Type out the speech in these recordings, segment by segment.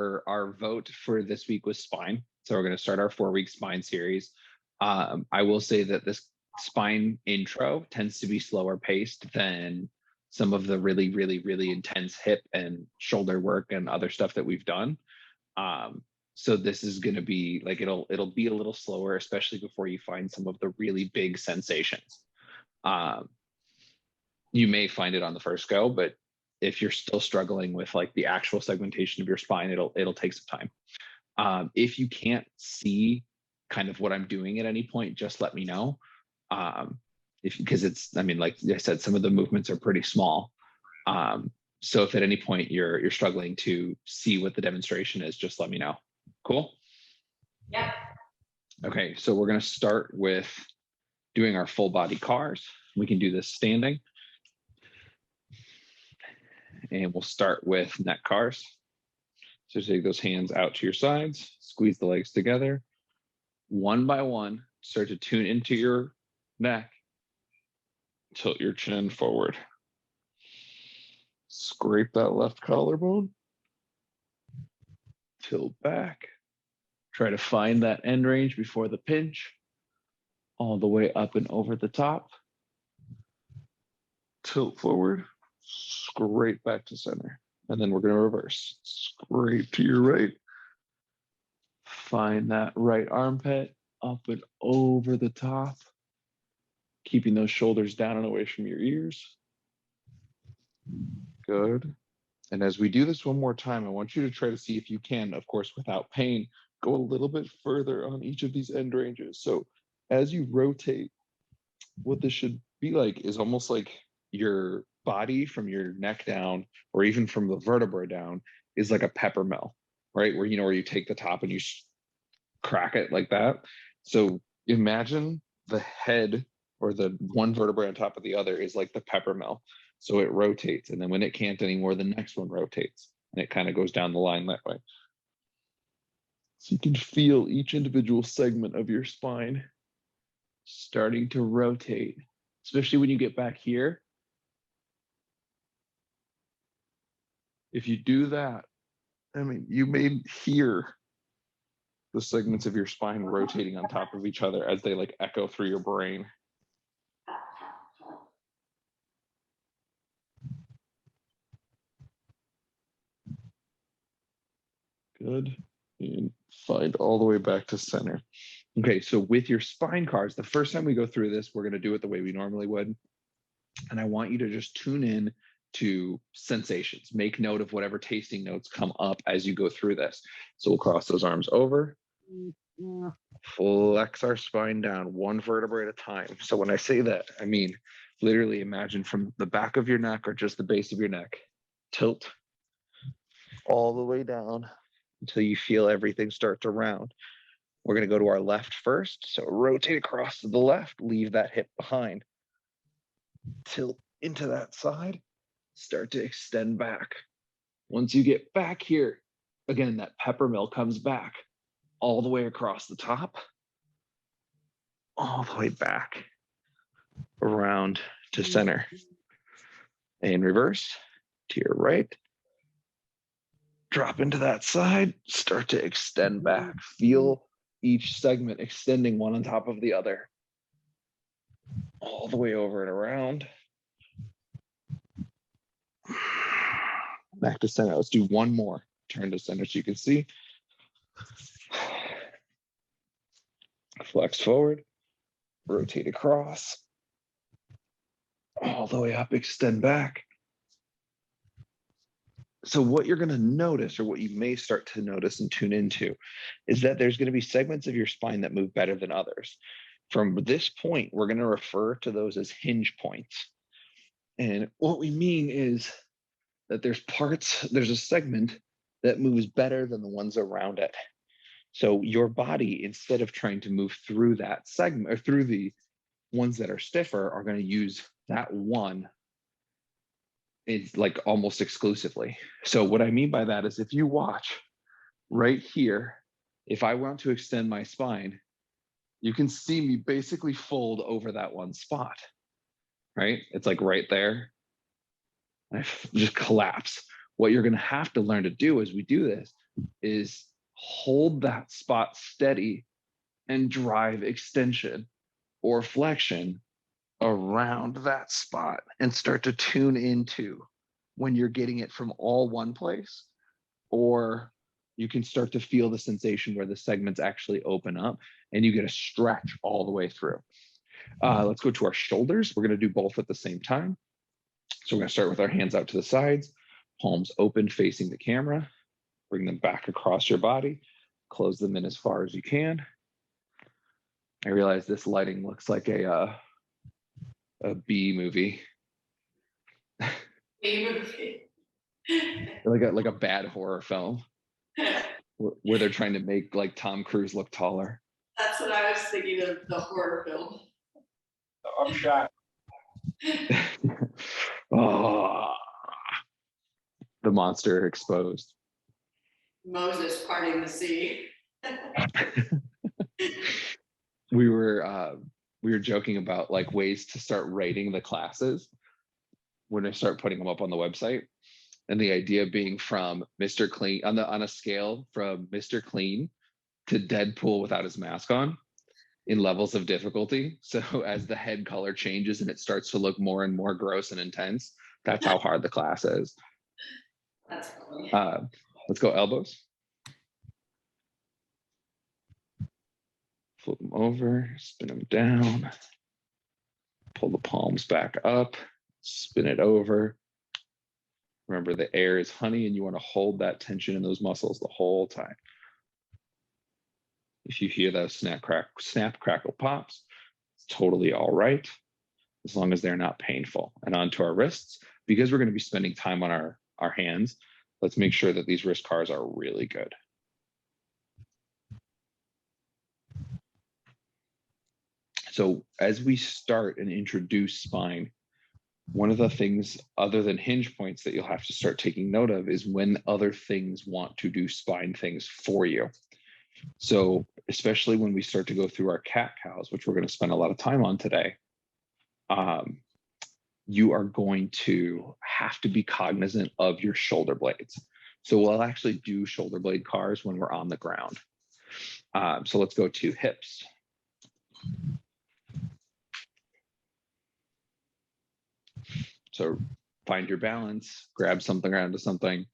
our vote for this week was spine. So we're going to start our 4-week spine series. I will say that this spine intro tends to be slower paced than some of the really, really, really intense hip and shoulder work and other stuff that we've done. So this is going to be like, it'll be a little slower, especially before you find some of the really big sensations. You may find it on the first go, but if you're still struggling with like the actual segmentation of your spine, it'll take some time. If you can't see kind of what I'm doing at any point, just let me know. Because it's, I mean, like I said, some of the movements are pretty small. So if at any point you're struggling to see what the demonstration is, just let me know. Cool? Yeah. Okay, so we're gonna start with doing our full body cars. We can do this standing. And we'll start with neck cars. So take those hands out to your sides, squeeze the legs together. One by one, start to tune into your neck. Tilt your chin forward. Scrape that left collarbone. Tilt back. Try to find that end range before the pinch. All the way up and over the top. Tilt forward. Scrape back to center. And then we're going to reverse. Scrape to your right. Find that right armpit up and over the top. Keeping those shoulders down and away from your ears. Good. And as we do this one more time, I want you to try to see if you can, of course, without pain, go a little bit further on each of these end ranges. So as you rotate, what this should be like is almost like your body from your neck down, or even from the vertebra down, is like a pepper mill, right? Where, you know, where you take the top and you crack it like that. So imagine the head or the one vertebrae on top of the other is like the pepper mill. So it rotates. And then when it can't anymore, the next one rotates. And it kind of goes down the line that way. So you can feel each individual segment of your spine starting to rotate, especially when you get back here. If you do that, I mean, you may hear the segments of your spine rotating on top of each other as they like echo through your brain. Good. And find all the way back to center. Okay, so with your spine cars, the first time we go through this, we're going to do it the way we normally would. And I want you to just tune in to sensations. Make note of whatever tasting notes come up as you go through this. So we'll cross those arms over. Flex our spine down one vertebrae at a time. So when I say that, I mean, literally imagine from the back of your neck or just the base of your neck, tilt all the way down until you feel everything start to round. We're going to go to our left first. So rotate across to the left, leave that hip behind. Tilt into that side, start to extend back. Once you get back here, again, that pepper mill comes back all the way across the top, all the way back around to center. And reverse to your right. Drop into that side, start to extend back. Feel each segment extending one on top of the other. All the way over and around. Back to center. Let's do one more. Turn to center so you can see. Flex forward. Rotate across. All the way up, extend back. So what you're going to notice, or what you may start to notice and tune into, is that there's going to be segments of your spine that move better than others. From this point, we're going to refer to those as hinge points. And what we mean is that there's a segment that moves better than the ones around it. So your body, instead of trying to move through that segment or through the ones that are stiffer, are going to use that one. It's like almost exclusively. So what I mean by that is, if you watch right here, if I want to extend my spine, you can see me basically fold over that one spot, right? It's like right there. I just collapse. What you're going to have to learn to do as we do this is hold that spot steady and drive extension or flexion around that spot and start to tune into when you're getting it from all one place, or you can start to feel the sensation where the segments actually open up and you get a stretch all the way through. Let's go to our shoulders. We're going to do both at the same time. So we're going to start with our hands out to the sides, palms open facing the camera. Bring them back across your body. Close them in as far as you can. I realize this lighting looks like a B movie. B movie. like a bad horror film where they're trying to make like Tom Cruise look taller. That's what I was thinking of, the horror film. The upshot. Oh, the monster exposed. Moses parting the sea. we were joking about like ways to start rating the classes when I start putting them up on the website, and the idea being from Mr. Clean on a scale from Mr. Clean to Deadpool without his mask on in levels of difficulty. So as the head color changes and it starts to look more and more gross and intense, that's how hard the class is. That's funny. Let's go elbows. Flip them over, spin them down, pull the palms back up, spin it over. Remember, the air is honey and you want to hold that tension in those muscles the whole time. If you hear those snap, crackle, pops, it's totally all right, as long as they're not painful. And onto our wrists, because we're going to be spending time on our hands, let's make sure that these wrist cars are really good. So as we start and introduce spine, one of the things other than hinge points that you'll have to start taking note of is when other things want to do spine things for you. So especially when we start to go through our cat-cows, which we're going to spend a lot of time on today, you are going to have to be cognizant of your shoulder blades. So we'll actually do shoulder blade cars when we're on the ground. So let's go to hips. So find your balance, grab something onto something,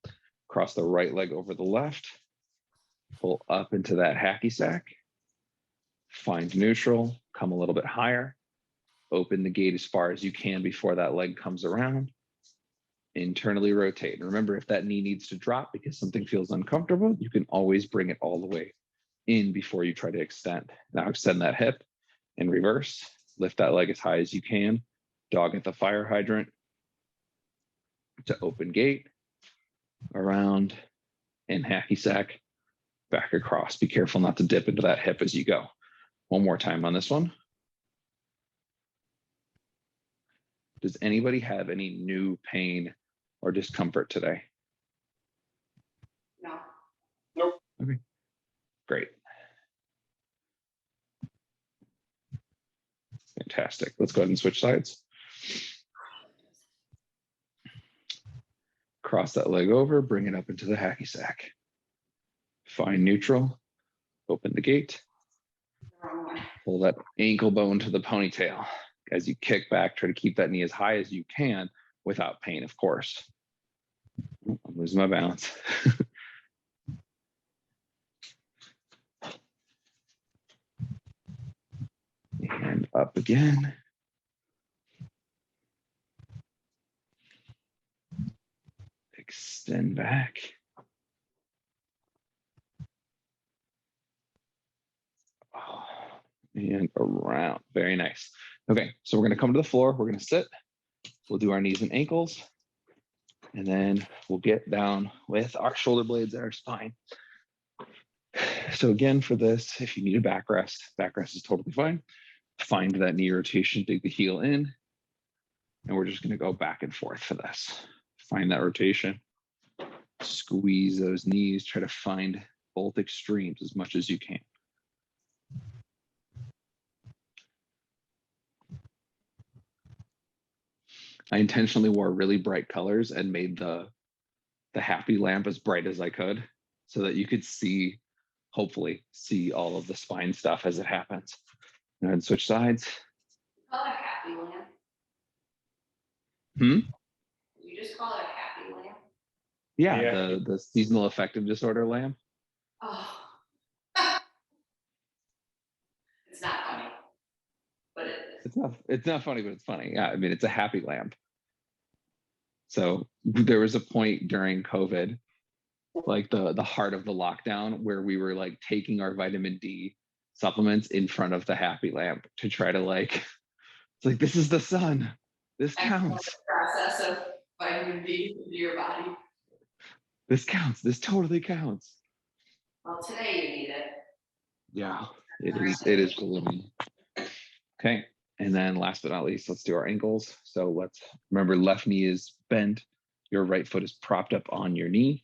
cross the right leg over the left, pull up into that hacky sack, find neutral, come a little bit higher, open the gate as far as you can before that leg comes around, internally rotate. And remember, if that knee needs to drop because something feels uncomfortable, you can always bring it all the way in before you try to extend. Now extend that hip in reverse, lift that leg as high as you can, dog at the fire hydrant to open gate, around, and hacky sack, back across. Be careful not to dip into that hip as you go. One more time on this one. Does anybody have any new pain or discomfort today? No. Nope. Okay, great. Fantastic. Let's go ahead and switch sides. Cross that leg over, bring it up into the hacky sack. Find neutral, open the gate, pull that ankle bone to the ponytail. As you kick back, try to keep that knee as high as you can without pain, of course. I'm losing my balance. And up again. Extend back. Oh, and around. Very nice. Okay, so we're going to come to the floor. We're going to sit. We'll do our knees and ankles. And then we'll get down with our shoulder blades and our spine. So again, for this, if you need a backrest is totally fine. Find that knee rotation, dig the heel in. And we're just going to go back and forth for this. Find that rotation. Squeeze those knees. Try to find both extremes as much as you can. I intentionally wore really bright colors and made the happy lamp as bright as I could so that you could see, hopefully see all of the spine stuff as it happens. Go ahead and switch sides. Call it a happy lamp. Hmm? You just call it a happy lamp. Yeah, Yeah. the seasonal affective disorder lamp. Oh. It's not funny, but it is. It's not funny, but it's funny. Yeah, I mean, it's a happy lamp. So there was a point during COVID, like the heart of the lockdown, where we were like taking our vitamin D supplements in front of the happy lamp to try to like, it's like, this is the sun, this counts, Process of vitamin D into your body. this counts, this totally counts. Well, today you need it. Yeah, it is gloomy. Okay, and then last but not least, let's do our ankles. So let's remember, left knee is bent, your right foot is propped up on your knee,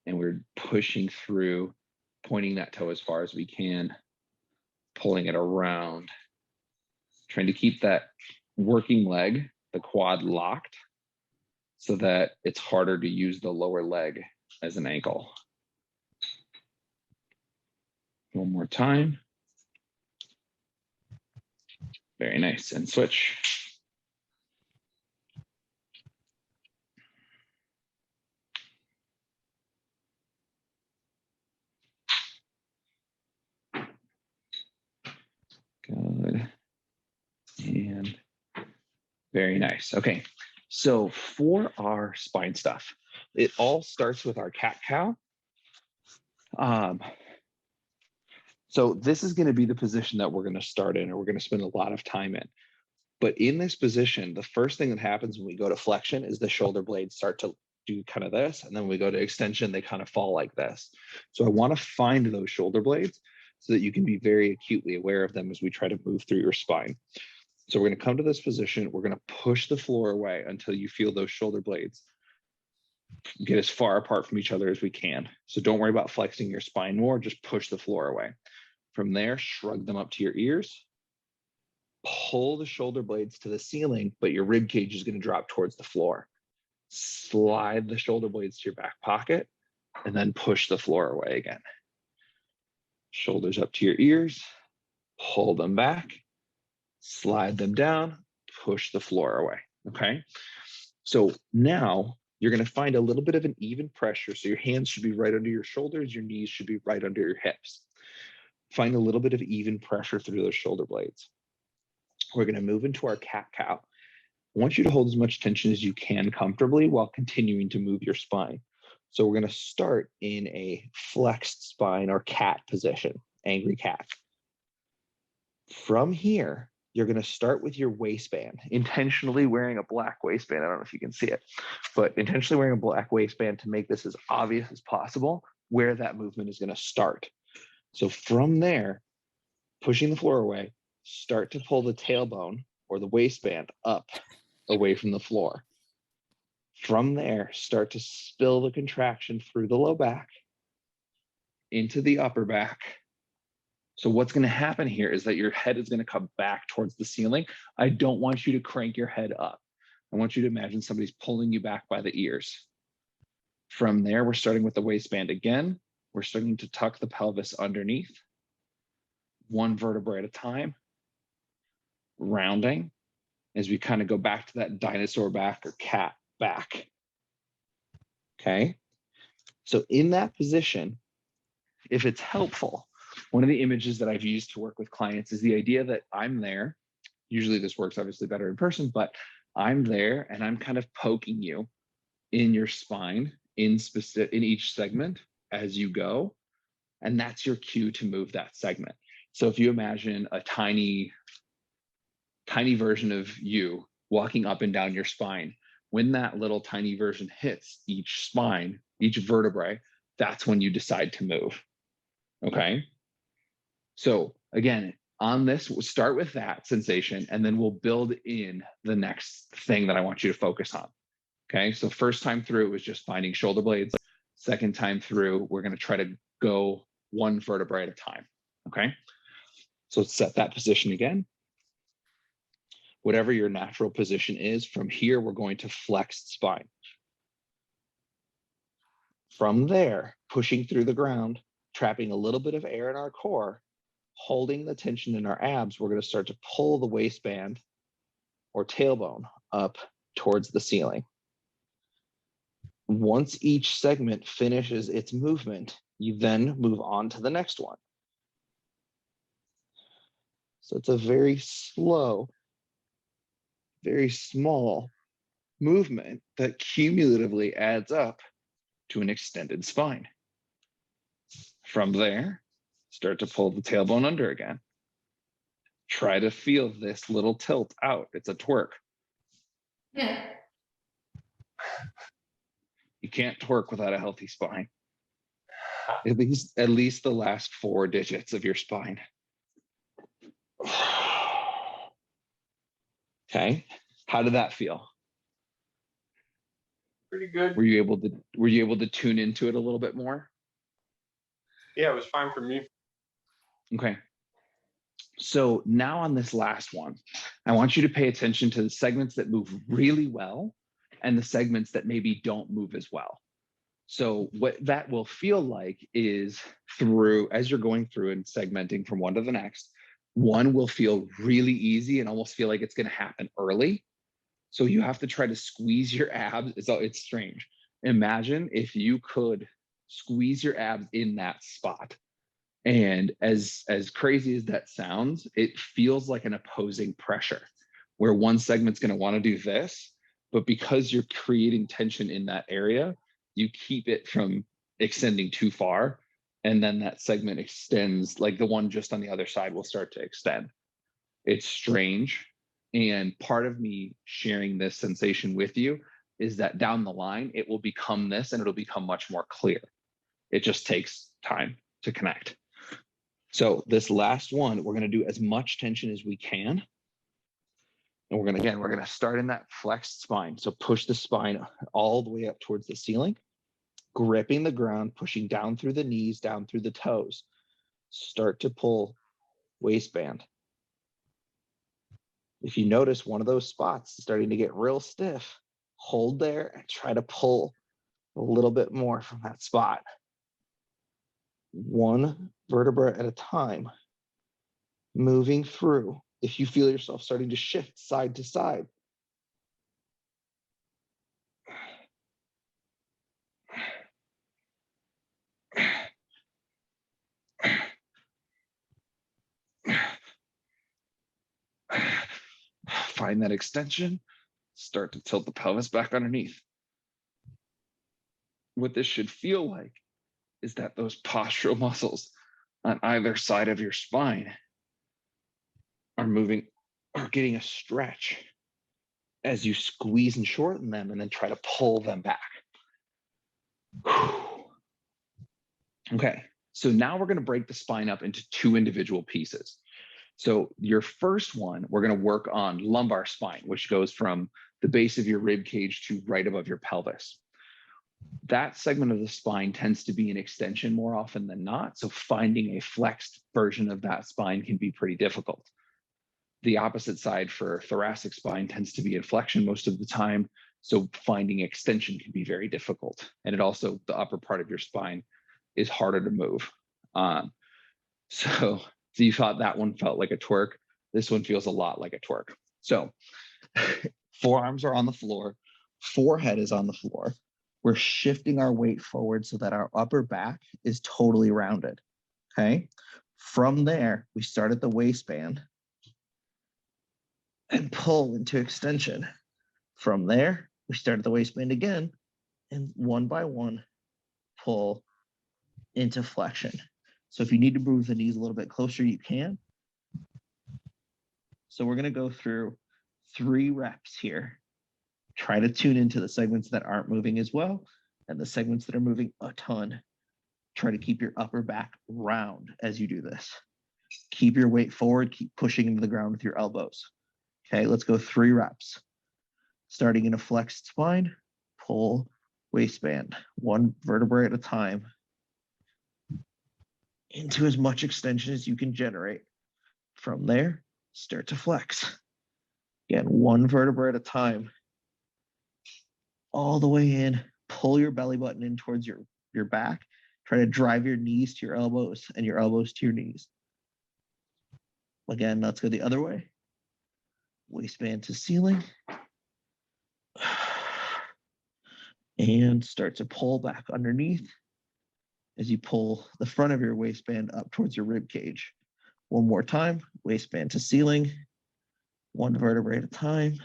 and we're pushing through, pointing that toe as far as we can, pulling it around, trying to keep that working leg, the quad, locked so that it's harder to use the lower leg as an ankle. One more time. Very nice, and switch. Good. And very nice. Okay, so for our spine stuff, it all starts with our cat-cow. So this is going to be the position that we're going to start in, or we're going to spend a lot of time in. But in this position, the first thing that happens when we go to flexion is the shoulder blades start to do kind of this, and then when we go to extension, they kind of fall like this. So I want to find those shoulder blades so that you can be very acutely aware of them as we try to move through your spine. So we're going to come to this position. We're going to push the floor away until you feel those shoulder blades get as far apart from each other as we can. So don't worry about flexing your spine more, just push the floor away. From there, shrug them up to your ears, pull the shoulder blades to the ceiling, but your rib cage is going to drop towards the floor. Slide the shoulder blades to your back pocket, and then push the floor away again. Shoulders up to your ears, pull them back, slide them down, push the floor away, okay? So now you're going to find a little bit of an even pressure. So your hands should be right under your shoulders, your knees should be right under your hips. Find a little bit of even pressure through those shoulder blades. We're going to move into our cat-cow. I want you to hold as much tension as you can comfortably while continuing to move your spine. So we're going to start in a flexed spine or cat position, angry cat. From here, you're going to start with your waistband, intentionally wearing a black waistband. I don't know if you can see it, but intentionally wearing a black waistband to make this as obvious as possible where that movement is going to start. So from there, pushing the floor away, start to pull the tailbone or the waistband up away from the floor. From there, start to spill the contraction through the low back into the upper back. So what's going to happen here is that your head is going to come back towards the ceiling. I don't want you to crank your head up. I want you to imagine somebody's pulling you back by the ears. From there, we're starting with the waistband again. We're starting to tuck the pelvis underneath, one vertebrae at a time, rounding as we kind of go back to that dinosaur back or cat back. Okay. So in that position, if it's helpful, one of the images that I've used to work with clients is the idea that I'm there. Usually this works obviously better in person, but I'm there and I'm kind of poking you in your spine in each segment as you go. And that's your cue to move that segment. So if you imagine a tiny version of you walking up and down your spine, when that little tiny version hits each spine, each vertebrae, that's when you decide to move. Okay. So again, on this, we'll start with that sensation, and then we'll build in the next thing that I want you to focus on. Okay. So first time through was just finding shoulder blades. Second time through, we're going to try to go one vertebrae at a time. Okay. So let's set that position again. Whatever your natural position is, from here, we're going to flex spine. From there, pushing through the ground, trapping a little bit of air in our core, holding the tension in our abs, we're going to start to pull the waistband or tailbone up towards the ceiling. Once each segment finishes its movement, you then move on to the next one. So it's a very slow, very small movement that cumulatively adds up to an extended spine. From there, start to pull the tailbone under again. Try to feel this little tilt out. It's a twerk. Yeah. You can't twerk without a healthy spine. At least the last 4 digits of your spine. Okay. How did that feel? Pretty good. Were you able to tune into it a little bit more? Yeah, it was fine for me. Okay. So now on this last one, I want you to pay attention to the segments that move really well and the segments that maybe don't move as well. So what that will feel like is as you're going through and segmenting from one to the next, one will feel really easy and almost feel like it's going to happen early. So you have to try to squeeze your abs. It's strange. Imagine if you could squeeze your abs in that spot. And as crazy as that sounds, it feels like an opposing pressure where one segment's going to want to do this, but because you're creating tension in that area, you keep it from extending too far. And then that segment extends, like the one just on the other side will start to extend. It's strange. And part of me sharing this sensation with you is that down the line, it will become this and it'll become much more clear. It just takes time to connect. So this last one, we're going to do as much tension as we can. And we're going to start in that flexed spine. So push the spine all the way up towards the ceiling, gripping the ground, pushing down through the knees, down through the toes. Start to pull waistband. If you notice one of those spots is starting to get real stiff, hold there and try to pull a little bit more from that spot. One vertebra at a time, moving through. If you feel yourself starting to shift side to side, find that extension, start to tilt the pelvis back underneath. What this should feel like is that those postural muscles on either side of your spine are moving or getting a stretch as you squeeze and shorten them and then try to pull them back. Okay, so now we're going to break the spine up into 2 individual pieces. So your first one, we're going to work on lumbar spine, which goes from the base of your rib cage to right above your pelvis. That segment of the spine tends to be an extension more often than not. So finding a flexed version of that spine can be pretty difficult. The opposite side for thoracic spine tends to be in flexion most of the time. So finding extension can be very difficult. And it also, the upper part of your spine is harder to move. So you thought that one felt like a twerk. This one feels a lot like a twerk. So forearms are on the floor, forehead is on the floor. We're shifting our weight forward so that our upper back is totally rounded, okay? From there, we start at the waistband and pull into extension. From there, we start at the waistband again, and one by one, pull into flexion. So if you need to move the knees a little bit closer, you can. So we're going to go through 3 reps here. Try to tune into the segments that aren't moving as well and the segments that are moving a ton. Try to keep your upper back round as you do this. Keep your weight forward, keep pushing into the ground with your elbows. Okay, let's go 3 reps. Starting in a flexed spine, pull waistband, 1 vertebrae at a time, into as much extension as you can generate. From there, start to flex. Again, 1 vertebra at a time. All the way in, pull your belly button in towards your back Try to drive your knees to your elbows and your elbows to your knees. Again, let's go the other way. Waistband to ceiling. And start to pull back underneath as you pull the front of your waistband up towards your rib cage. One more time, waistband to ceiling, one vertebrae at a time,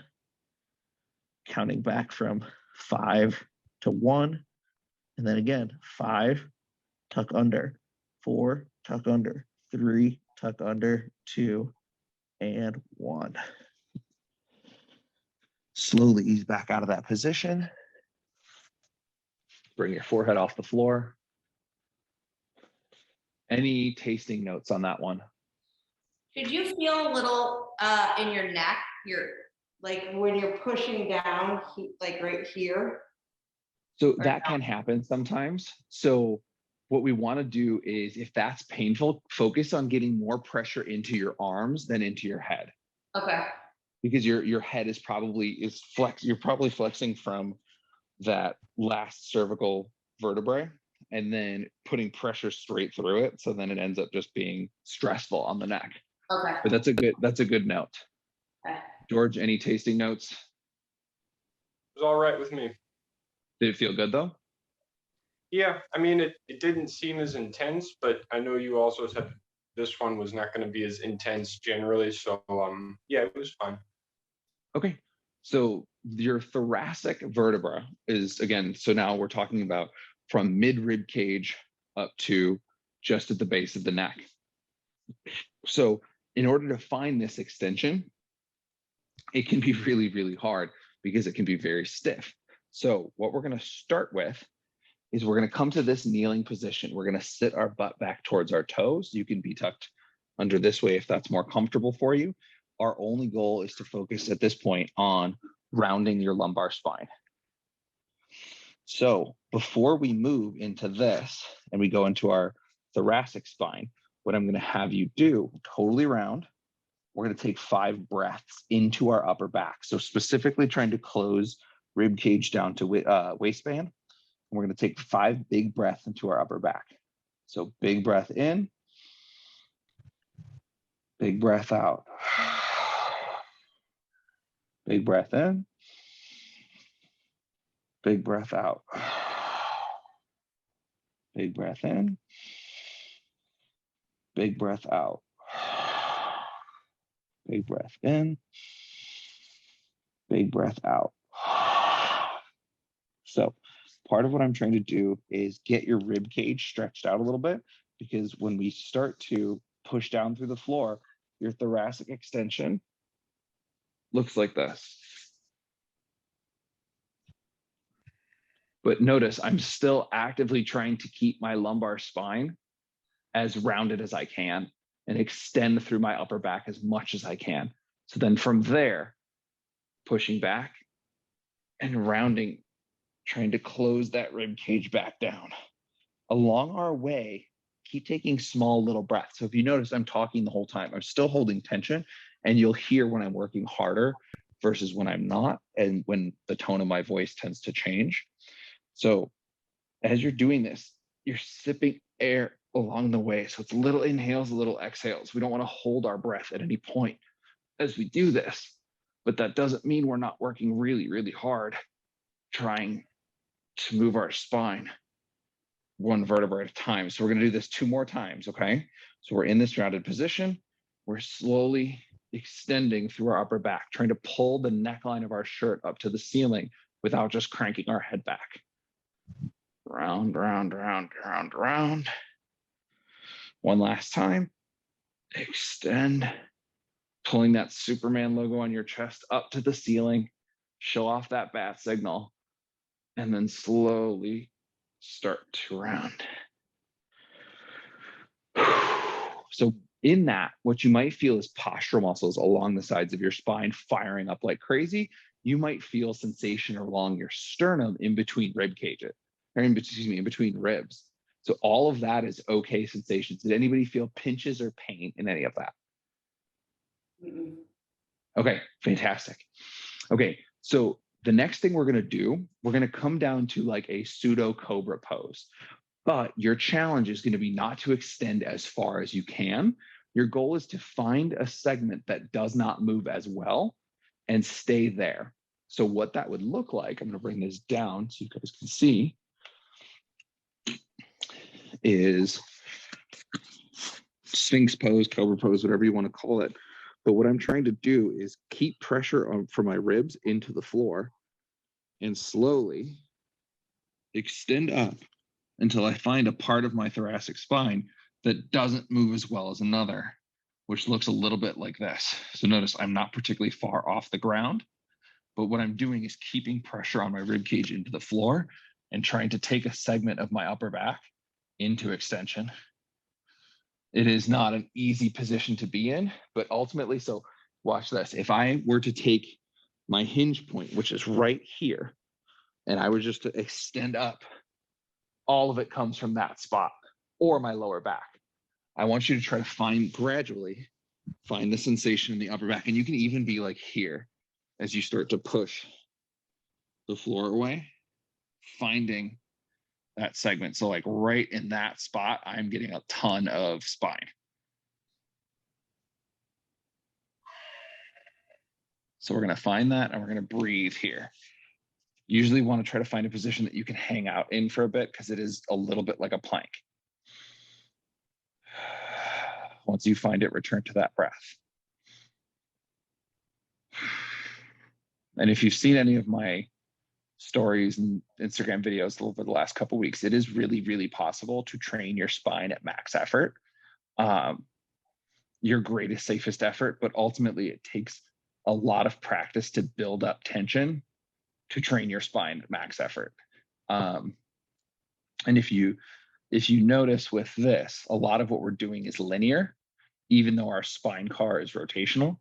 counting back from 5 to 1, and then again, 5, tuck under, 4, tuck under, 3, tuck under, 2, and 1. Slowly ease back out of that position. Bring your forehead off the floor. Any tasting notes on that one? Did you feel a little in your neck, like when you're pushing down, like right here? So that can happen sometimes. So what we want to do is, if that's painful, focus on getting more pressure into your arms than into your head. Okay. Because your head is probably you're probably flexing from that last cervical vertebrae and then putting pressure straight through it. So then it ends up just being stressful on the neck. Okay. But that's a good note. Okay. George, any tasting notes? It was all right with me. Did it feel good though? Yeah, I mean, it didn't seem as intense, but I know you also said this one was not going to be as intense generally. So yeah, it was fine. Okay. So your thoracic vertebra is, again, so now we're talking about from mid rib cage up to just at the base of the neck. So in order to find this extension, it can be really, really hard because it can be very stiff. So what we're going to start with is we're going to come to this kneeling position. We're going to sit our butt back towards our toes. You can be tucked under this way if that's more comfortable for you. Our only goal is to focus at this point on rounding your lumbar spine. So before we move into this and we go into our thoracic spine, what I'm going to have you do, totally round, we're going to take 5 breaths into our upper back. So specifically trying to close rib cage down to waistband. And we're going to take 5 big breaths into our upper back. So big breath in, big breath out. Big breath in, big breath out. Big breath in, big breath out. Big breath in, big breath out. So part of what I'm trying to do is get your rib cage stretched out a little bit, because when we start to push down through the floor, your thoracic extension looks like this. But notice I'm still actively trying to keep my lumbar spine as rounded as I can and extend through my upper back as much as I can. So then from there, pushing back and rounding, trying to close that rib cage back down. Along our way, keep taking small little breaths. So if you notice, I'm talking the whole time. I'm still holding tension, and you'll hear when I'm working harder versus when I'm not, and when the tone of my voice tends to change. So as you're doing this, you're sipping air along the way. So it's little inhales, little exhales. We don't want to hold our breath at any point as we do this, but that doesn't mean we're not working really, really hard trying to move our spine one vertebra at a time. So we're going to do this 2 more times, okay? So we're in this rounded position. We're slowly extending through our upper back, trying to pull the neckline of our shirt up to the ceiling without just cranking our head back. Round, round, round, round, round. One last time. Extend, pulling that Superman logo on your chest up to the ceiling. Show off that bat signal. And then slowly start to round. So in that, what you might feel is postural muscles along the sides of your spine firing up like crazy. You might feel sensation along your sternum in between rib cages, or in between ribs. So all of that is okay sensations. Did anybody feel pinches or pain in any of that? Mm-mm. Okay, fantastic. Okay, so the next thing we're going to do, we're going to come down to like a pseudo cobra pose. But your challenge is going to be not to extend as far as you can. Your goal is to find a segment that does not move as well and stay there. So what that would look like, I'm going to bring this down so you guys can see, is Sphinx pose, Cobra pose, whatever you want to call it. But what I'm trying to do is keep pressure on for my ribs into the floor and slowly extend up until I find a part of my thoracic spine that doesn't move as well as another, which looks a little bit like this. So notice I'm not particularly far off the ground, but what I'm doing is keeping pressure on my rib cage into the floor and trying to take a segment of my upper back into extension. It is not an easy position to be in, but ultimately, so watch this. If I were to take my hinge point, which is right here, and I were just to extend up, all of it comes from that spot or my lower back. I want you to try to gradually find the sensation in the upper back. And you can even be like here as you start to push the floor away, finding that segment. So like right in that spot, I'm getting a ton of spine. So we're going to find that and we're going to breathe here. Usually want to try to find a position that you can hang out in for a bit because it is a little bit like a plank. Once you find it, return to that breath. And if you've seen any of my stories and Instagram videos over the last couple of weeks, it is really, really possible to train your spine at max effort. Your greatest, safest effort, but ultimately it takes a lot of practice to build up tension to train your spine at max effort. And if you notice with this, a lot of what we're doing is linear, even though our spine car is rotational.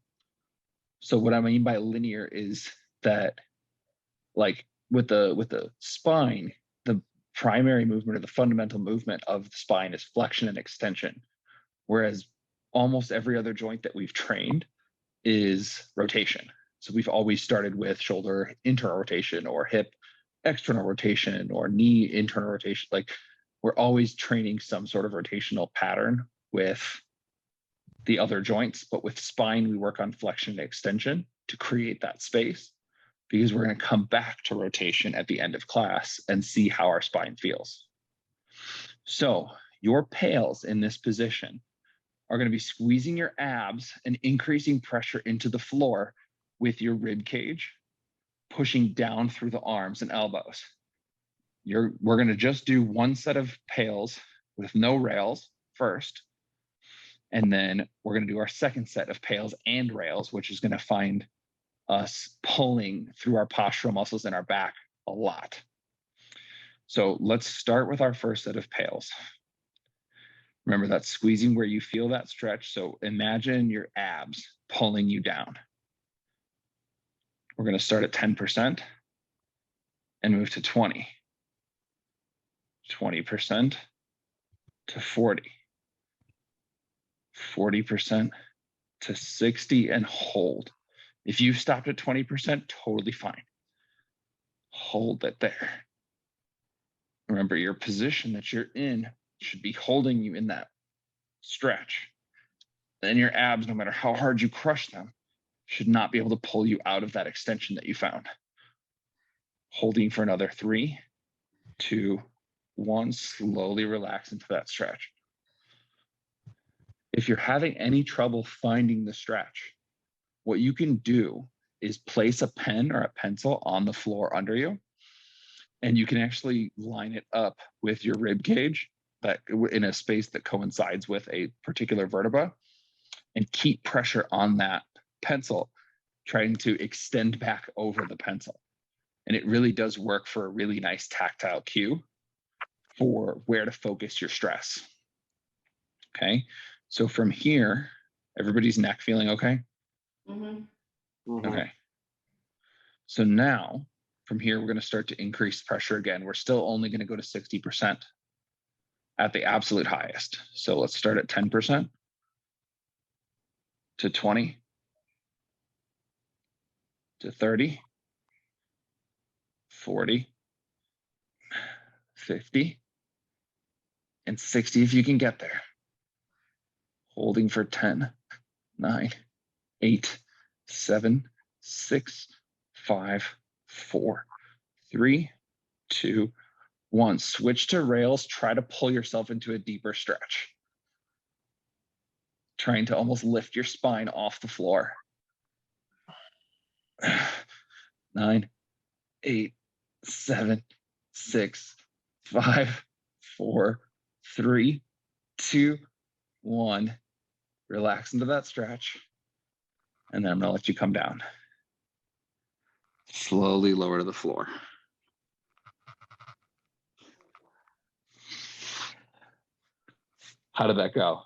So what I mean by linear is that, like with the spine, the primary movement or the fundamental movement of the spine is flexion and extension, whereas almost every other joint that we've trained is rotation. So we've always started with shoulder internal rotation or hip external rotation or knee internal rotation. Like we're always training some sort of rotational pattern with the other joints, but with spine, we work on flexion and extension to create that space, because we're going to come back to rotation at the end of class and see how our spine feels. So your pails in this position are going to be squeezing your abs and increasing pressure into the floor with your rib cage, pushing down through the arms and elbows. We're going to just do one set of pails with no rails first. And then we're going to do our second set of pails and rails, which is going to find us pulling through our postural muscles in our back a lot. So let's start with our first set of pails. Remember, that's squeezing where you feel that stretch. So imagine your abs pulling you down. We're going to start at 10% and move to 20, 20% to 40, 40% to 60, and hold. If you stopped at 20%, totally fine. Hold it there. Remember, your position that you're in should be holding you in that stretch. And your abs, no matter how hard you crush them, should not be able to pull you out of that extension that you found. Holding for another 3, 2, 1, slowly relax into that stretch. If you're having any trouble finding the stretch, what you can do is place a pen or a pencil on the floor under you, and you can actually line it up with your rib cage that in a space that coincides with a particular vertebra, and keep pressure on that pencil, trying to extend back over the pencil. And it really does work for a really nice tactile cue for where to focus your stress. Okay, so from here, everybody's neck feeling okay? Okay. So now from here, we're going to start to increase pressure again. We're still only going to go to 60% at the absolute highest. So let's start at 10% to 20 to 30, 40, 50, and 60 if you can get there. Holding for 10, 9, 8, 7, 6, 5, 4, 3, 2, 1. Switch to rails. Try to pull yourself into a deeper stretch. Trying to almost lift your spine off the floor. 9, 8, 7, 6, 5, 4, 3, 2, 1. Relax into that stretch. And then I'm gonna let you come down. Slowly lower to the floor. How did that go?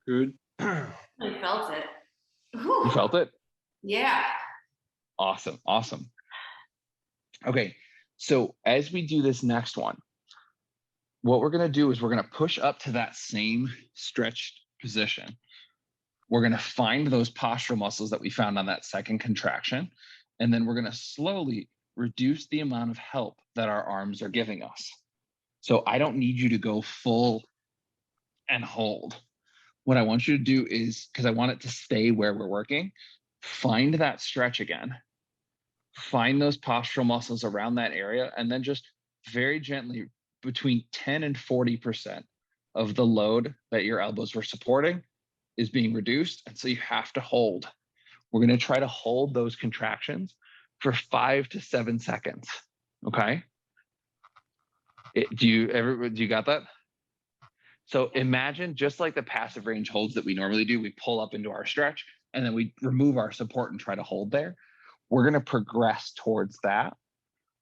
Good. I felt it. You Whew. felt it? Yeah. Awesome, awesome. Okay, so as we do this next one, what we're gonna do is we're gonna push up to that same stretched position. We're gonna find those postural muscles that we found on that second contraction, and then we're gonna slowly reduce the amount of help that our arms are giving us. So I don't need you to go full and hold. What I want you to do is, because I want it to stay where we're working, find that stretch again. Find those postural muscles around that area, and then just very gently, between 10 and 40% of the load that your elbows were supporting is being reduced. And so you have to hold. We're going to try to hold those contractions for 5 to 7 seconds. Okay. Do you got that? So imagine just like the passive range holds that we normally do, we pull up into our stretch and then we remove our support and try to hold there. We're going to progress towards that,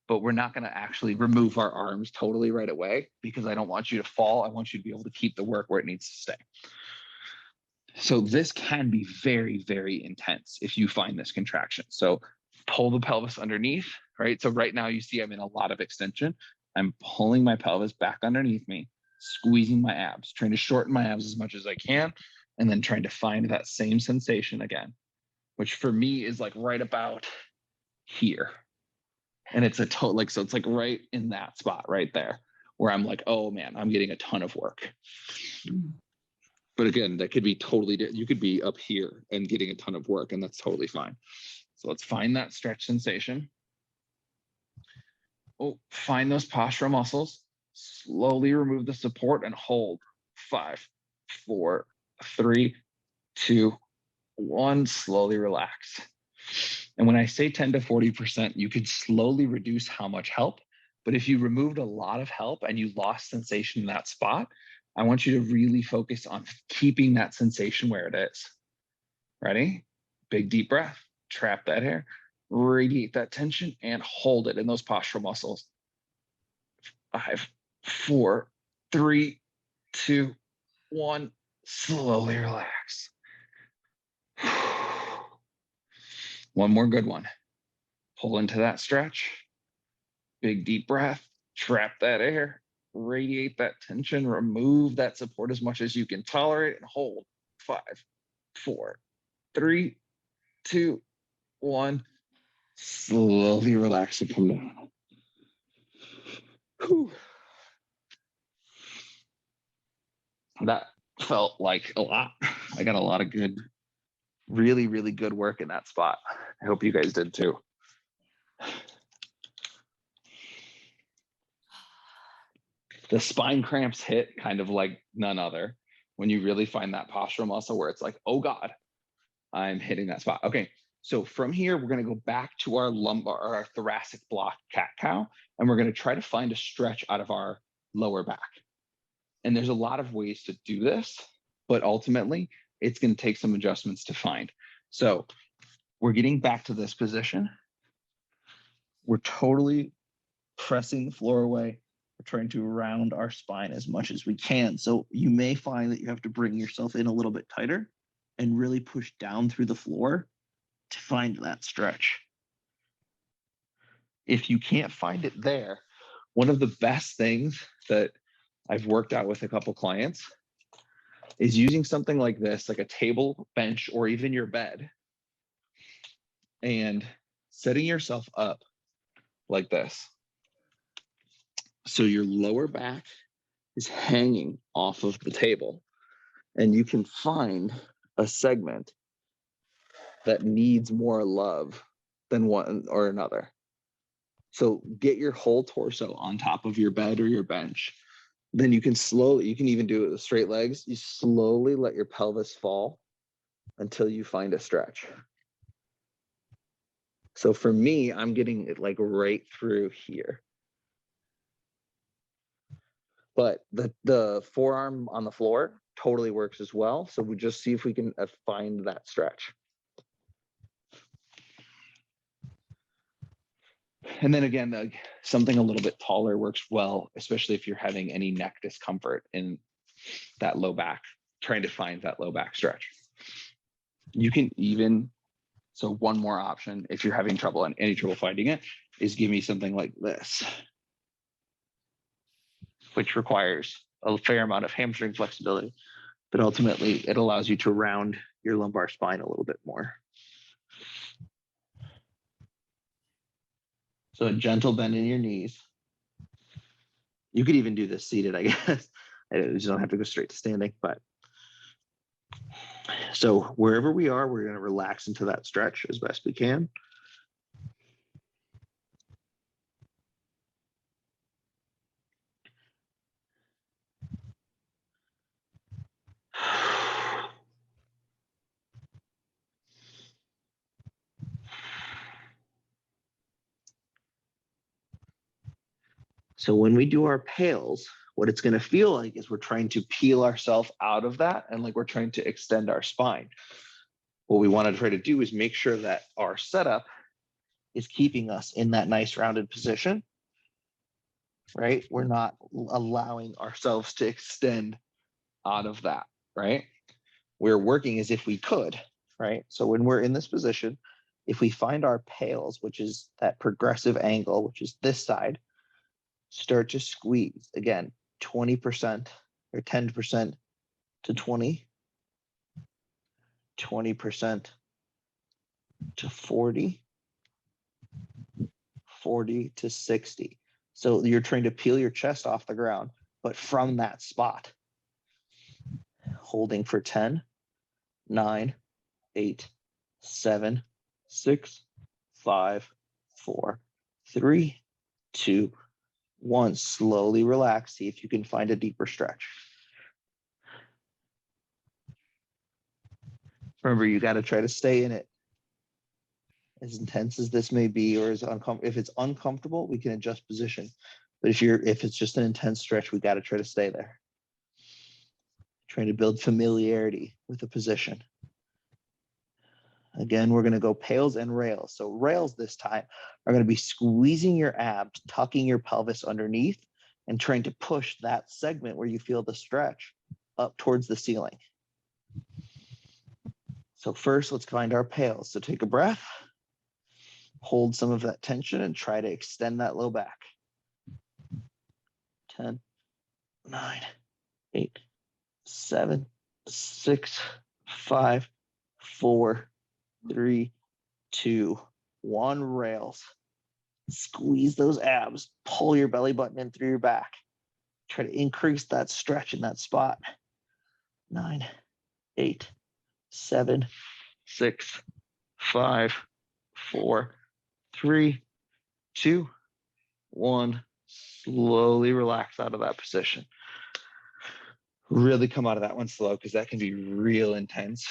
but we're not going to actually remove our arms totally right away because I don't want you to fall. I want you to be able to keep the work where it needs to stay. So this can be very, very intense if you find this contraction. So pull the pelvis underneath, right? So right now you see I'm in a lot of extension. I'm pulling my pelvis back underneath me, squeezing my abs, trying to shorten my abs as much as I can, and then trying to find that same sensation again, which for me is like right about here. And it's a total, like, so it's like right in that spot right there where I'm like, oh man, I'm getting a ton of work. But again, that could be totally, you could be up here and getting a ton of work, and that's totally fine. So let's find that stretch sensation. Oh, find those postural muscles. Slowly remove the support and hold. 5, 4, 3, 2, 1. Slowly relax. And when I say 10 to 40%, you could slowly reduce how much help. But if you removed a lot of help and you lost sensation in that spot, I want you to really focus on keeping that sensation where it is. Ready? Big deep breath. Trap that hair. Radiate that tension and hold it in those postural muscles. 5, 4, 3, 2, 1. Slowly relax. One more good one. Pull into that stretch. Big deep breath. Trap that air. Radiate that tension. Remove that support as much as you can tolerate and hold. 5, 4, 3, 2, 1. Slowly relax and come down. Whew. That felt like a lot. I got a lot of good, really, really good work in that spot. I hope you guys did too. The spine cramps hit kind of like none other when you really find that postural muscle where it's like, oh God, I'm hitting that spot. Okay, so from here, we're gonna go back to our lumbar, or our thoracic block cat-cow, and we're gonna try to find a stretch out of our lower back. And there's a lot of ways to do this, but ultimately it's gonna take some adjustments to find. So we're getting back to this position. We're totally pressing the floor away. We're trying to round our spine as much as we can. So you may find that you have to bring yourself in a little bit tighter and really push down through the floor to find that stretch. If you can't find it there, one of the best things that I've worked out with a couple clients is using something like this, like a table, bench, or even your bed, and setting yourself up like this. So your lower back is hanging off of the table, and you can find a segment that needs more love than one or another. So get your whole torso on top of your bed or your bench. Then you can even do it with straight legs. You slowly let your pelvis fall until you find a stretch. So for me, I'm getting it like right through here. But the forearm on the floor totally works as well. So we just see if we can find that stretch. And then again, something a little bit taller works well, especially if you're having any neck discomfort in that low back, trying to find that low back stretch. You can even, so one more option, if you're having trouble and any trouble finding it, is give me something like this, which requires a fair amount of hamstring flexibility, but ultimately it allows you to round your lumbar spine a little bit more. So a gentle bend in your knees. You could even do this seated, I guess. You don't have to go straight to standing, but so wherever we are, we're going to relax into that stretch as best we can. So when we do our pails, what it's going to feel like is we're trying to peel ourselves out of that, and like we're trying to extend our spine. What we want to try to do is make sure that our setup is keeping us in that nice rounded position, right? We're not allowing ourselves to extend out of that, right? We're working as if we could, right? So when we're in this position, if we find our pails, which is that progressive angle, which is this side, start to squeeze again, 20% or 10% to 20, 20% to 40, 40 to 60. So you're trying to peel your chest off the ground, but from that spot, holding for 10, 9, 8, 7, 6, 5, 4, 3, 2, 1. Slowly relax. See if you can find a deeper stretch. Remember, you got to try to stay in it. As intense as this may be, or as uncomfortable, if it's uncomfortable, we can adjust position. But if it's just an intense stretch, we got to try to stay there. Trying to build familiarity with the position. Again, we're going to go pails and rails. So rails this time are going to be squeezing your abs, tucking your pelvis underneath, and trying to push that segment where you feel the stretch up towards the ceiling. So first, let's find our pails. So take a breath, hold some of that tension, and try to extend that low back. 10, 9, 8, 7, 6, 5, 4, 3, 2, 1. Rails. Squeeze those abs. Pull your belly button in through your back. Try to increase that stretch in that spot. 9, 8, 7, 6, 5, 4, 3, 2, 1. Slowly relax out of that position. Really come out of that one slow, because that can be real intense.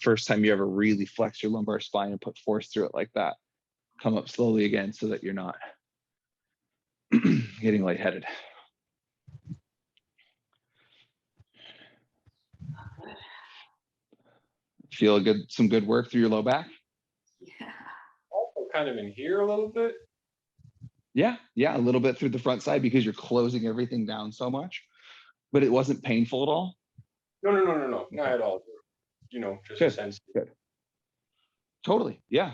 First time you ever really flex your lumbar spine and put force through it like that. Come up slowly again so that you're not getting lightheaded. Feel good, some good work through your low back? Yeah. Also kind of in here a little bit. Yeah, a little bit through the front side because you're closing everything down so much. But it wasn't painful at all? No, not at all. Just a sense. Good. Totally, yeah.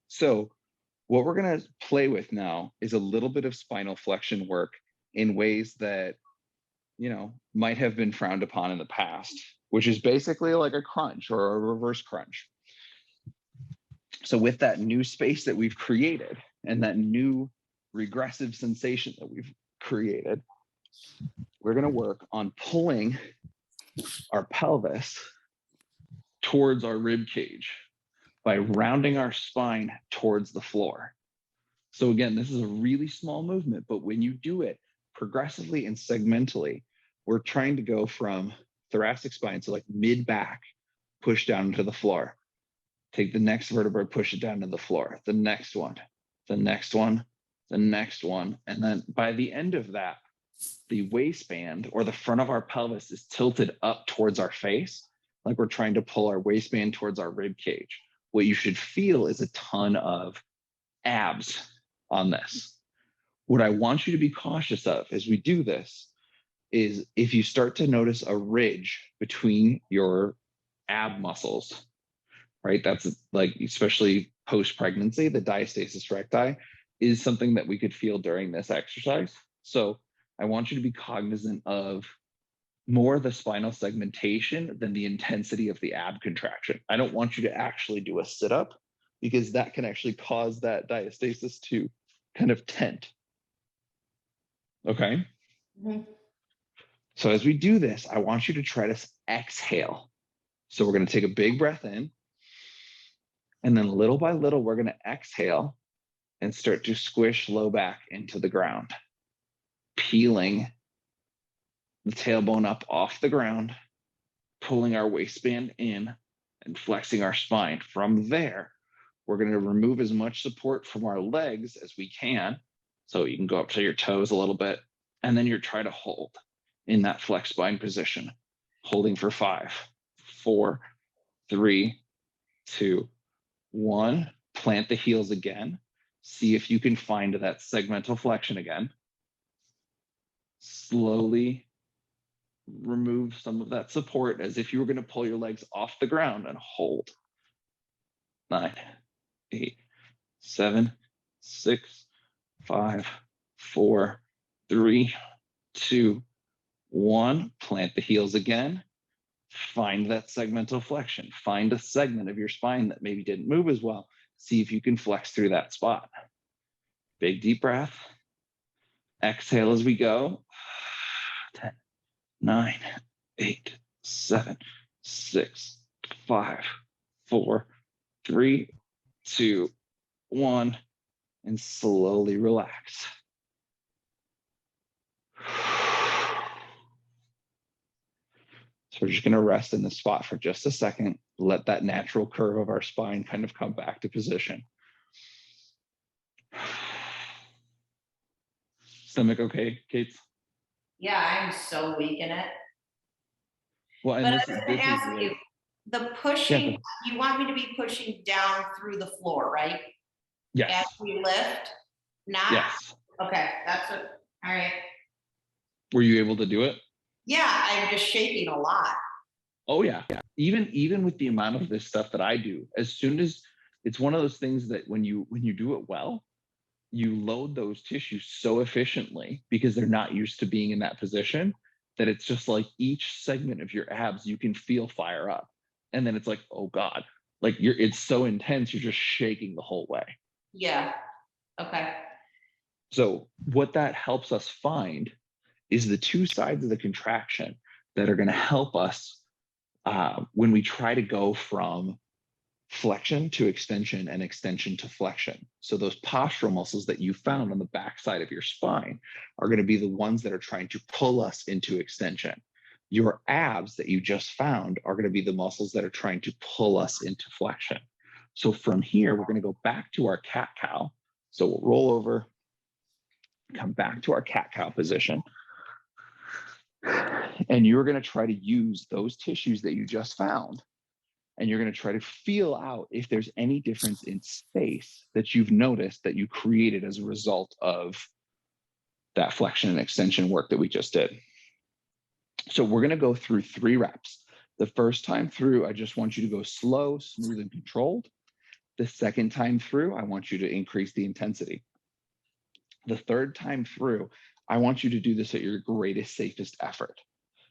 So what we're gonna play with now is a little bit of spinal flexion work in ways that, might have been frowned upon in the past, which is basically like a crunch or a reverse crunch. So with that new space that we've created and that new regressive sensation that we've created, we're going to work on pulling our pelvis towards our rib cage by rounding our spine towards the floor. So again, this is a really small movement, but when you do it progressively and segmentally, we're trying to go from thoracic spine, so like mid back, push down into the floor. Take the next vertebra, push it down to the floor. The next one, the next one, the next one. And then by the end of that, the waistband or the front of our pelvis is tilted up towards our face, like we're trying to pull our waistband towards our rib cage. What you should feel is a ton of abs on this. What I want you to be cautious of as we do this is if you start to notice a ridge between your ab muscles, right? That's like, especially post-pregnancy, the diastasis recti is something that we could feel during this exercise. So I want you to be cognizant of more the spinal segmentation than the intensity of the ab contraction. I don't want you to actually do a sit-up because that can actually cause that diastasis to kind of tent. Okay? Mhm. So as we do this, I want you to try to exhale. So we're going to take a big breath in, and then little by little, we're going to exhale and start to squish low back into the ground, peeling the tailbone up off the ground, pulling our waistband in and flexing our spine. From there, we're going to remove as much support from our legs as we can. So you can go up to your toes a little bit, and then you're trying to hold in that flex spine position, holding for 5, 4, 3, 2, 1. Plant the heels again. See if you can find that segmental flexion again. Slowly remove some of that support as if you were going to pull your legs off the ground and hold. 9, 8, 7, 6, 5, 4, 3, 2, 1. Plant the heels again. Find that segmental flexion. Find a segment of your spine that maybe didn't move as well. See if you can flex through that spot. Big deep breath. Exhale as we go. 10, 9, 8, 7, 6, 5, 4, 3, 2, 1. And slowly relax. So we're just going to rest in the spot for just a second. Let that natural curve of our spine kind of come back to position. Stomach okay, Kate? Yeah, I'm so weak in it. Well, and But I this was is gonna ask like, you, the pushing, you want me to be pushing down through the floor, right? As yes, we lift? Not? yes. Okay, that's what, all right. Were you able to do it? Yeah, I'm just shaking a lot. Oh yeah. Even with the amount of this stuff that I do, as soon as it's one of those things that when you do it well, you load those tissues so efficiently because they're not used to being in that position that it's just like each segment of your abs you can feel fire up. And then it's like, oh God, like it's so intense, you're just shaking the whole way. Yeah, okay. So what that helps us find is the two sides of the contraction that are going to help us when we try to go from flexion to extension and extension to flexion. So those postural muscles that you found on the back side of your spine are going to be the ones that are trying to pull us into extension. Your abs that you just found are going to be the muscles that are trying to pull us into flexion. So from here, we're going to go back to our cat-cow. So we'll roll over, come back to our cat-cow position. And you're going to try to use those tissues that you just found. And you're going to try to feel out if there's any difference in space that you've noticed that you created as a result of that flexion and extension work that we just did. So we're going to go through 3 reps. The first time through, I just want you to go slow, smooth, and controlled. The second time through, I want you to increase the intensity. The third time through, I want you to do this at your greatest, safest effort.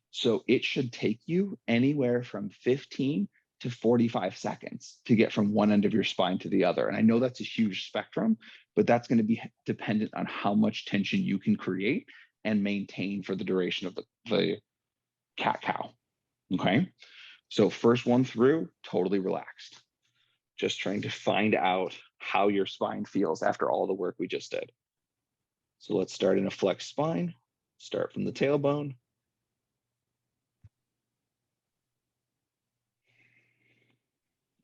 So it should take you anywhere from 15 to 45 seconds to get from one end of your spine to the other. And I know that's a huge spectrum, but that's going to be dependent on how much tension you can create and maintain for the duration of the cat-cow. Okay. So first one through, totally relaxed. Just trying to find out how your spine feels after all the work we just did. So let's start in a flexed spine. Start from the tailbone.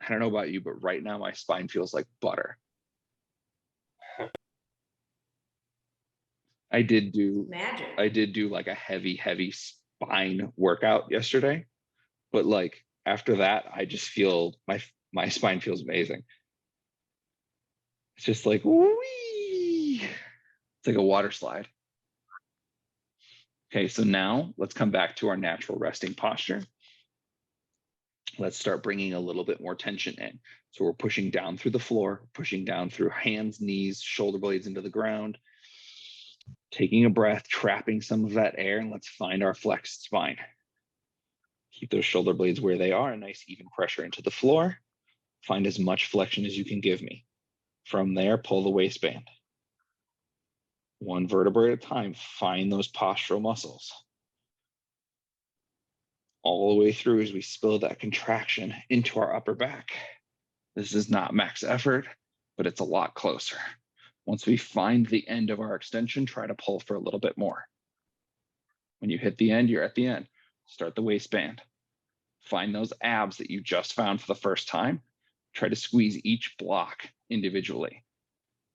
I don't know about you, but right now my spine feels like butter. I did do Magic. like a heavy spine workout yesterday, but like after that, I just feel my spine feels amazing. It's just like wee. It's like a water slide. Okay, so now let's come back to our natural resting posture. Let's start bringing a little bit more tension in. So we're pushing down through the floor, pushing down through hands, knees, shoulder blades into the ground, taking a breath, trapping some of that air, and let's find our flexed spine. Keep those shoulder blades where they are, a nice even pressure into the floor. Find as much flexion as you can give me. From there, pull the waistband. One vertebrae at a time, find those postural muscles. All the way through as we spill that contraction into our upper back. This is not max effort, but it's a lot closer. Once we find the end of our extension, try to pull for a little bit more. When you hit the end, you're at the end. Start the waistband. Find those abs that you just found for the first time. Try to squeeze each block individually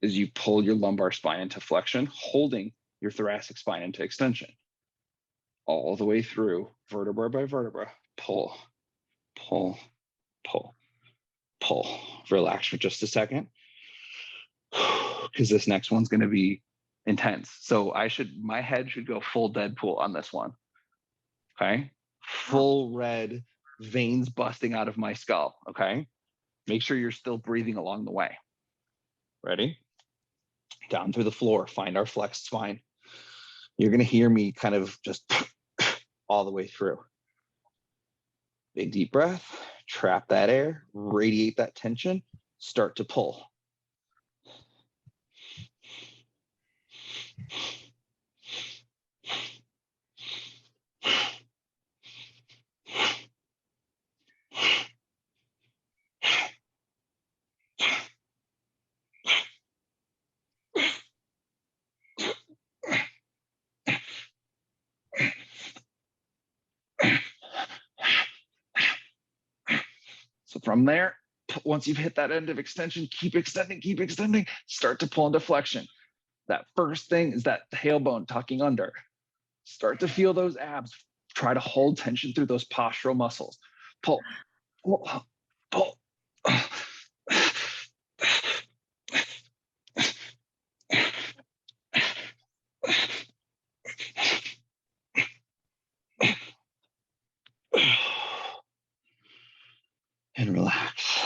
as you pull your lumbar spine into flexion, holding your thoracic spine into extension. All the way through, vertebra by vertebra, pull, pull, pull, pull. Relax for just a second, because this next one's going to be intense. So my head should go full Deadpool on this one. Okay, full red veins busting out of my skull. Okay, make sure you're still breathing along the way. Ready? Down through the floor, find our flexed spine. You're going to hear me kind of just all the way through. Big deep breath, trap that air, radiate that tension, start to pull. So from there, once you've hit that end of extension, keep extending, start to pull into flexion. That first thing is that tailbone tucking under. Start to feel those abs. Try to hold tension through those postural muscles. Pull, pull, pull. And relax.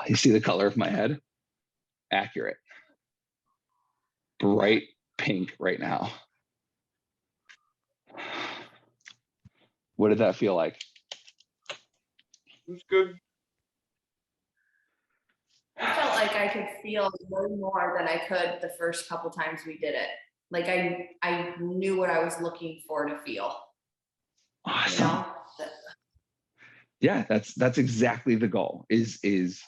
You see the color of my head? Accurate. Bright pink right now. What did that feel like? It was good. I felt like I could feel way more than I could the first couple times we did it. Like I knew what I was looking for to feel. Awesome. You know? Yeah, that's exactly the goal, is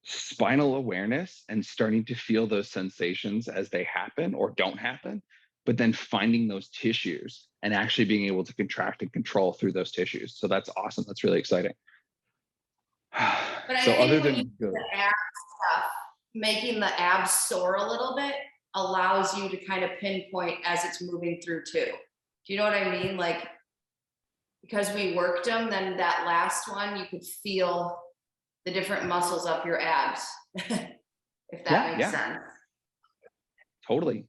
spinal awareness and starting to feel those sensations as they happen or don't happen, but then finding those tissues and actually being able to contract and control through those tissues. So that's awesome. That's really exciting. But I So think other when you than do the ab stuff, making the abs soar a little bit allows you to kind of pinpoint as it's moving through too. Do you know what I mean? Like, because we worked them, then that last one, you could feel the different muscles up your abs, if that makes sense. Totally.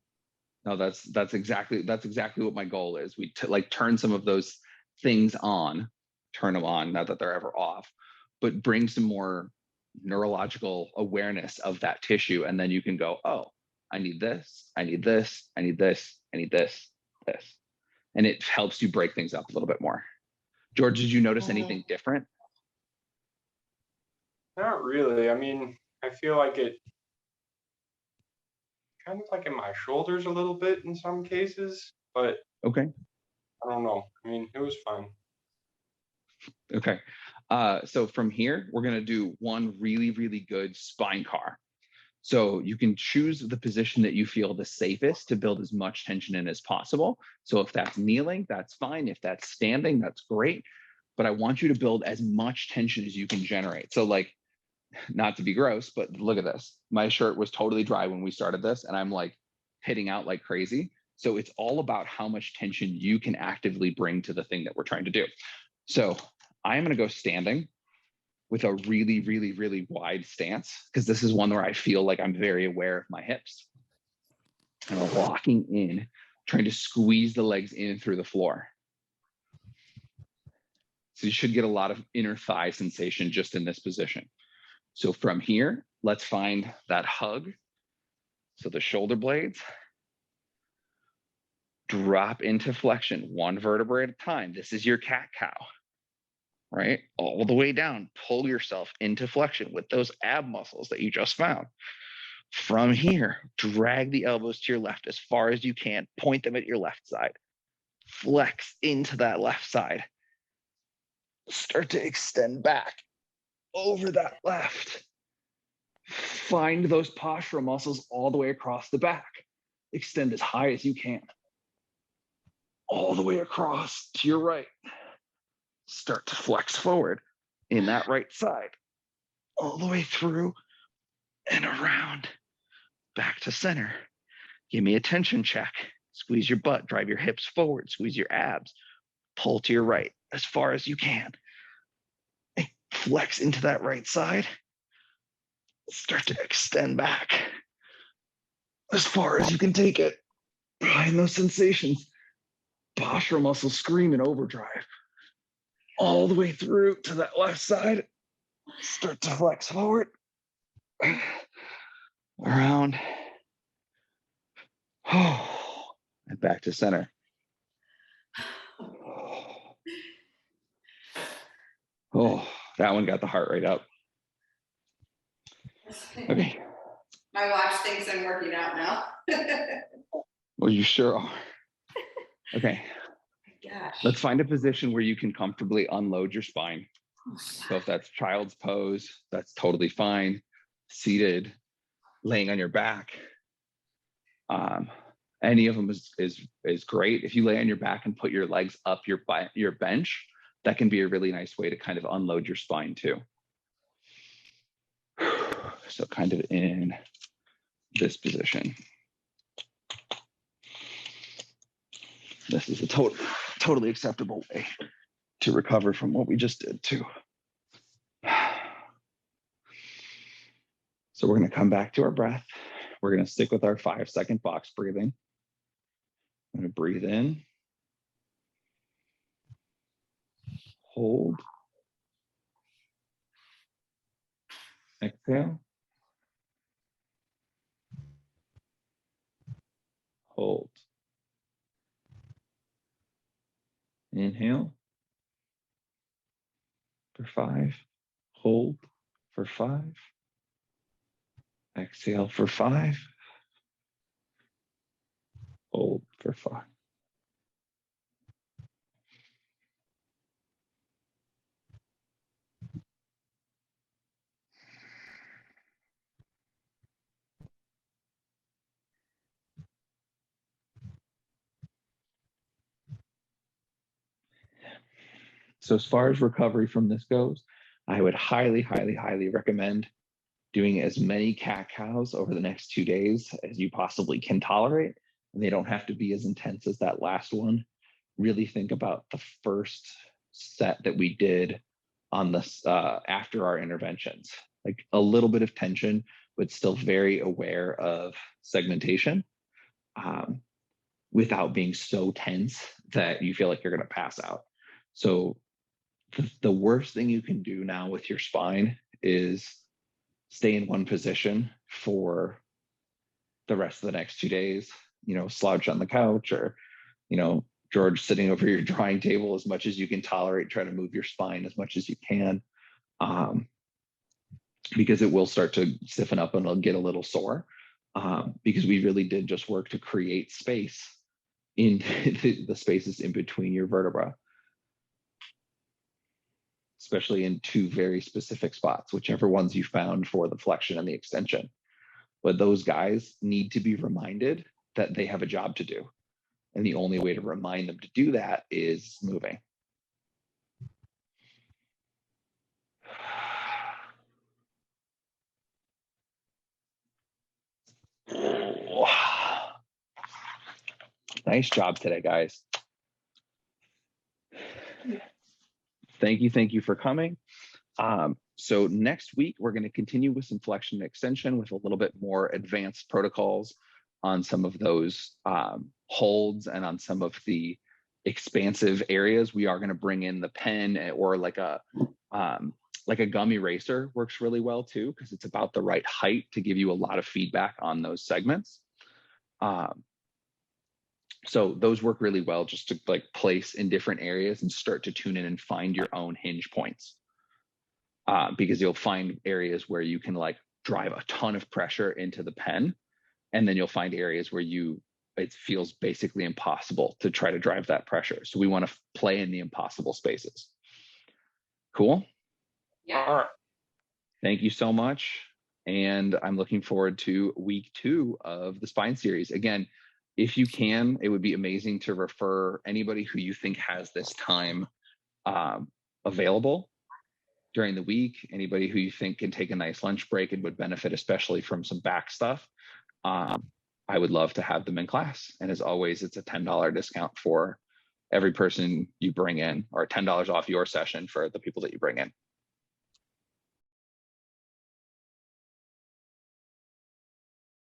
No, that's exactly what my goal is. We like turn some of those things on, turn them on, not that they're ever off, but bring some more neurological awareness of that tissue. And then you can go, oh, I need this, I need this, I need this, I need this, this. And it helps you break things up a little bit more. George, did you notice Mhm. anything different? Not really. I mean, I feel like it kind of like in my shoulders a little bit in some cases, but Okay. I don't know. I mean, it was fine. Okay. So from here, we're going to do one really, really good spine car. So you can choose the position that you feel the safest to build as much tension in as possible. So if that's kneeling, that's fine. If that's standing, that's great. But I want you to build as much tension as you can generate. So like, not to be gross, but look at this. My shirt was totally dry when we started this, and I'm like hitting out like crazy. So it's all about how much tension you can actively bring to the thing that we're trying to do. So I'm going to go standing with a really, really, really wide stance, because this is one where I feel like I'm very aware of my hips. And I'm walking in, trying to squeeze the legs in through the floor. So you should get a lot of inner thigh sensation just in this position. So from here, let's find that hug. So the shoulder blades drop into flexion, one vertebrae at a time. This is your cat cow, right? All the way down. Pull yourself into flexion with those ab muscles that you just found. From here, drag the elbows to your left as far as you can. Point them at your left side. Flex into that left side. Start to extend back over that left. Find those postural muscles all the way across the back. Extend as high as you can. All the way across to your right. Start to flex forward in that right side. All the way through and around. Back to center. Give me a tension check. Squeeze your butt, drive your hips forward, squeeze your abs. Pull to your right as far as you can. Flex into that right side. Start to extend back as far as you can take it. Behind those sensations, postural muscles scream in overdrive. All the way through to that left side. Start to flex forward. Around. And back to center. Oh, that one got the heart rate up. Okay. My watch thinks I'm working out now. Well, you sure are. Okay. Gosh. Let's find a position where you can comfortably unload your spine. So if that's child's pose, that's totally fine. Seated, laying on your back. Any of them is great. If you lay on your back and put your legs up your bench, that can be a really nice way to kind of unload your spine too. So kind of in this position. This is a totally acceptable way to recover from what we just did too. So we're going to come back to our breath. We're going to stick with our 5-second box breathing. I'm going to breathe in, hold, exhale, hold, inhale for 5, hold for 5, exhale for 5, hold for 5. So as far as recovery from this goes, I would highly, highly, highly recommend doing as many cat cows over the next 2 days as you possibly can tolerate. And they don't have to be as intense as that last one. Really think about the first set that we did on this after our interventions, like a little bit of tension, but still very aware of segmentation without being so tense that you feel like you're going to pass out. So the worst thing you can do now with your spine is stay in one position for the rest of the next 2 days, slouch on the couch or, George, sitting over your drawing table as much as you can tolerate, try to move your spine as much as you can, because it will start to stiffen up and it'll get a little sore, because we really did just work to create space in the spaces in between your vertebra, especially in two very specific spots, whichever ones you found for the flexion and the extension. But those guys need to be reminded that they have a job to do. And the only way to remind them to do that is moving. Nice job today, guys. Thank you for coming. So next week, we're going to continue with some flexion and extension with a little bit more advanced protocols on some of those holds and on some of the expansive areas. We are going to bring in the pen, or like a gum eraser works really well too, because it's about the right height to give you a lot of feedback on those segments. So those work really well just to like place in different areas and start to tune in and find your own hinge points. Because you'll find areas where you can like drive a ton of pressure into the pen, and then you'll find areas where it feels basically impossible to try to drive that pressure. So we want to play in the impossible spaces. Cool. Yeah. All right. Thank you so much. And I'm looking forward to week 2 of the spine series. Again, if you can, it would be amazing to refer anybody who you think has this time available during the week, anybody who you think can take a nice lunch break and would benefit especially from some back stuff. I would love to have them in class. And as always, it's a $10 discount for every person you bring in, or $10 off your session for the people that you bring in.